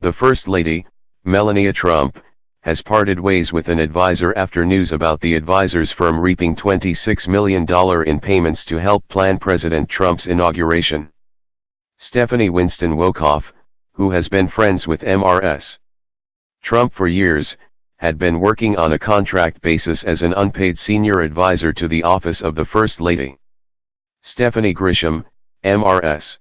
The First Lady, Melania Trump, has parted ways with an advisor after news about the advisor's firm reaping $26 million in payments to help plan President Trump's inauguration. Stephanie Winston Wolkoff, who has been friends with Ms. Trump for years, had been working on a contract basis as an unpaid senior advisor to the office of the First Lady. Stephanie Grisham, Ms.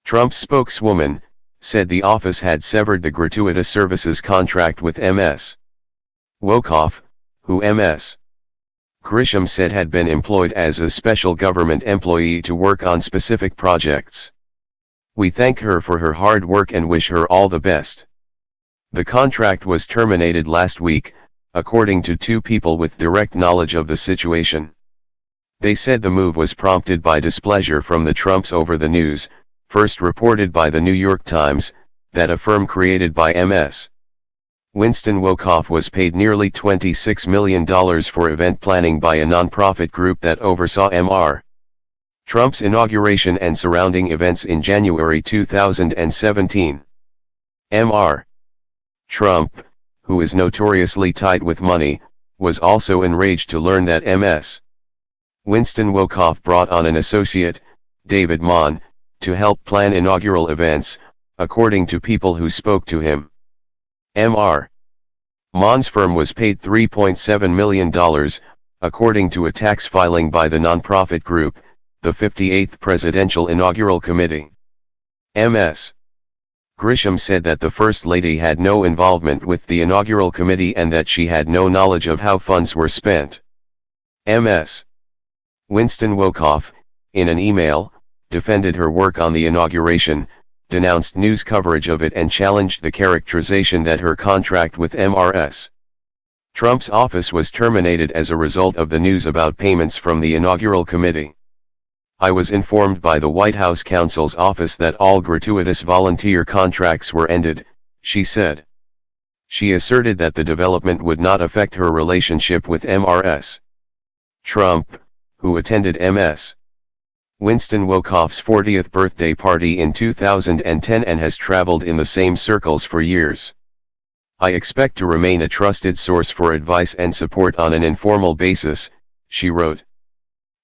Trump's spokeswoman, said the office had severed the gratuitous services contract with Ms. Wolkoff, who Ms. Grisham said had been employed as a special government employee to work on specific projects. "We thank her for her hard work and wish her all the best." The contract was terminated last week, according to two people with direct knowledge of the situation. They said the move was prompted by displeasure from the Trumps over the news, first reported by the New York Times, that a firm created by Ms. Winston Wolkoff was paid nearly $26 million for event planning by a nonprofit group that oversaw Mr. Trump's inauguration and surrounding events in January 2017. Mr. Trump, who is notoriously tight with money, was also enraged to learn that Ms. Winston Wolkoff brought on an associate, David Mon, to help plan inaugural events, according to people who spoke to him. Mr. Mon's firm was paid $3.7 million, according to a tax filing by the nonprofit group, the 58th Presidential Inaugural Committee. Ms. Grisham said that the First Lady had no involvement with the inaugural committee and that she had no knowledge of how funds were spent. Ms. Winston Wolkoff, in an email, defended her work on the inauguration, denounced news coverage of it and challenged the characterization that her contract with Ms. Trump's office was terminated as a result of the news about payments from the inaugural committee. "I was informed by the White House counsel's office that all gratuitous volunteer contracts were ended," she said. She asserted that the development would not affect her relationship with Ms. Trump, who attended Ms. Winston Wolkoff's 40th birthday party in 2010 and has traveled in the same circles for years. "I expect to remain a trusted source for advice and support on an informal basis," she wrote.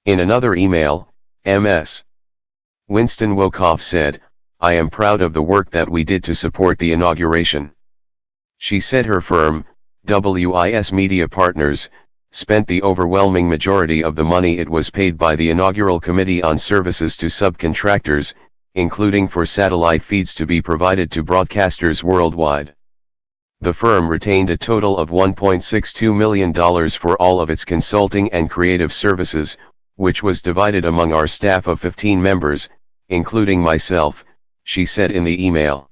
In another email, Ms. Winston Wolkoff said, "I am proud of the work that we did to support the inauguration." She said her firm, WIS Media Partners, spent the overwhelming majority of the money it was paid by the inaugural committee on services to subcontractors, including for satellite feeds to be provided to broadcasters worldwide. The firm retained a total of $1.62 million for all of its consulting and creative services, which was divided among our staff of 15 members, including myself, she said in the email.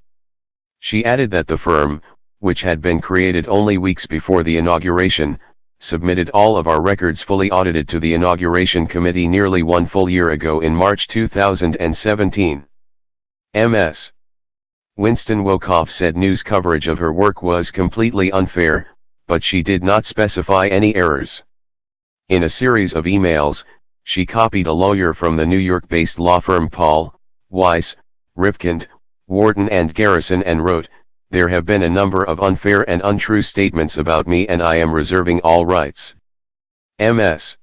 She added that the firm, which had been created only weeks before the inauguration, submitted all of our records fully audited to the Inauguration Committee nearly 1 full year ago in March 2017. Ms. Winston Wolkoff said news coverage of her work was completely unfair, but she did not specify any errors. In a series of emails, she copied a lawyer from the New York-based law firm Paul, Weiss, Rifkind, Wharton and Garrison and wrote, "There have been a number of unfair and untrue statements about me and I am reserving all rights." Ms.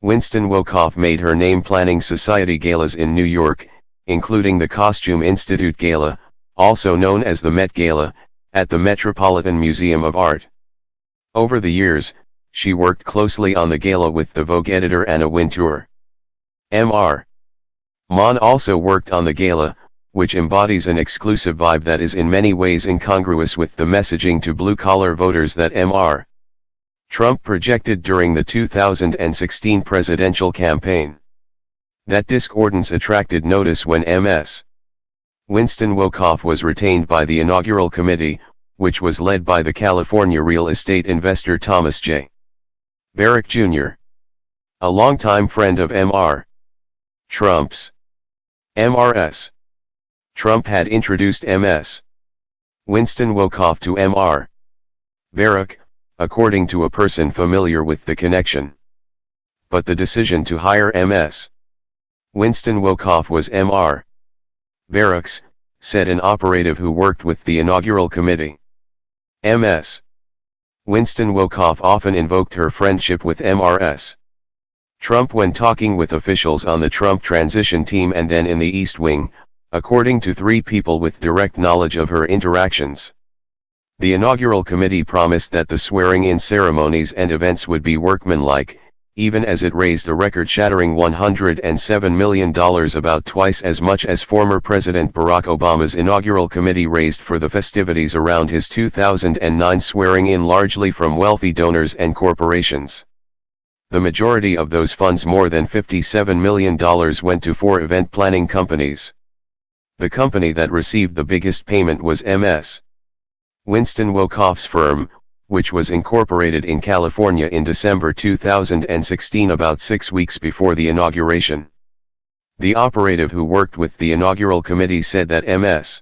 Winston Wolkoff made her name planning society galas in New York, including the Costume Institute Gala, also known as the Met Gala, at the Metropolitan Museum of Art. Over the years, she worked closely on the gala with the Vogue editor Anna Wintour. Mr. Mon also worked on the gala, which embodies an exclusive vibe that is in many ways incongruous with the messaging to blue-collar voters that Mr. Trump projected during the 2016 presidential campaign. That discordance attracted notice when Ms. Winston Wolkoff was retained by the inaugural committee, which was led by the California real estate investor Thomas J. Barrack Jr., a longtime friend of Mr. Trump's. Ms. Trump had introduced Ms. Winston Wolkoff to Mr. Barrack, according to a person familiar with the connection. But the decision to hire Ms. Winston Wolkoff was Mr. Barrack's, said an operative who worked with the inaugural committee. Ms. Winston Wolkoff often invoked her friendship with Mrs. Trump when talking with officials on the Trump transition team and then in the East Wing, according to 3 people with direct knowledge of her interactions. The inaugural committee promised that the swearing-in ceremonies and events would be workmanlike, even as it raised a record-shattering $107 million, about twice as much as former President Barack Obama's inaugural committee raised for the festivities around his 2009 swearing-in, largely from wealthy donors and corporations. The majority of those funds, more than $57 million, went to 4 event planning companies. The company that received the biggest payment was Ms. Winston Wolkoff's firm, which was incorporated in California in December 2016, about 6 weeks before the inauguration. The operative who worked with the inaugural committee said that Ms.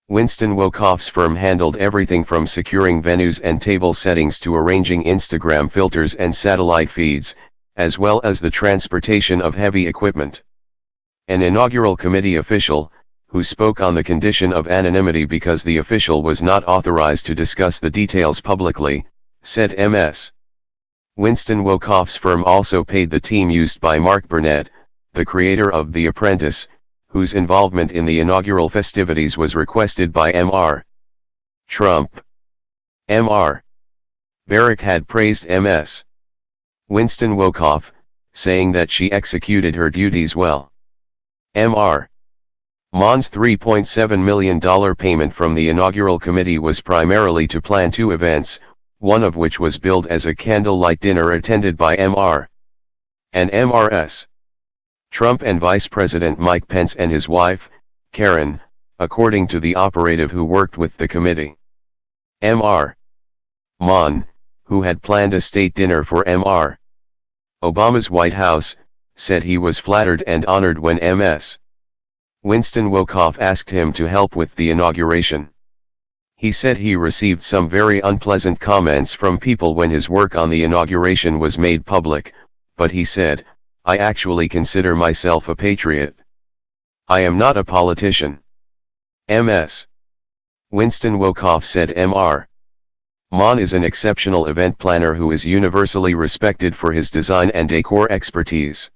Winston Wolkoff's firm handled everything from securing venues and table settings to arranging Instagram filters and satellite feeds, as well as the transportation of heavy equipment. An inaugural committee official, who spoke on the condition of anonymity because the official was not authorized to discuss the details publicly, said Ms. Winston Wolkoff's firm also paid the team used by Mark Burnett, the creator of The Apprentice, whose involvement in the inaugural festivities was requested by Mr. Trump. Mr. Barack had praised Ms. Winston Wolkoff, saying that she executed her duties well. Mr. Mon's $3.7 million payment from the inaugural committee was primarily to plan 2 events, one of which was billed as a candlelight dinner attended by Mr. and Mrs. Trump and Vice President Mike Pence and his wife, Karen, according to the operative who worked with the committee. Mr. Mon, who had planned a state dinner for Mr. Obama's White House, said he was flattered and honored when Ms. Winston Wolkoff asked him to help with the inauguration. He said he received some very unpleasant comments from people when his work on the inauguration was made public, but he said, "I actually consider myself a patriot. I am not a politician." Ms. Winston Wolkoff said Mr. Mon is an exceptional event planner who is universally respected for his design and decor expertise.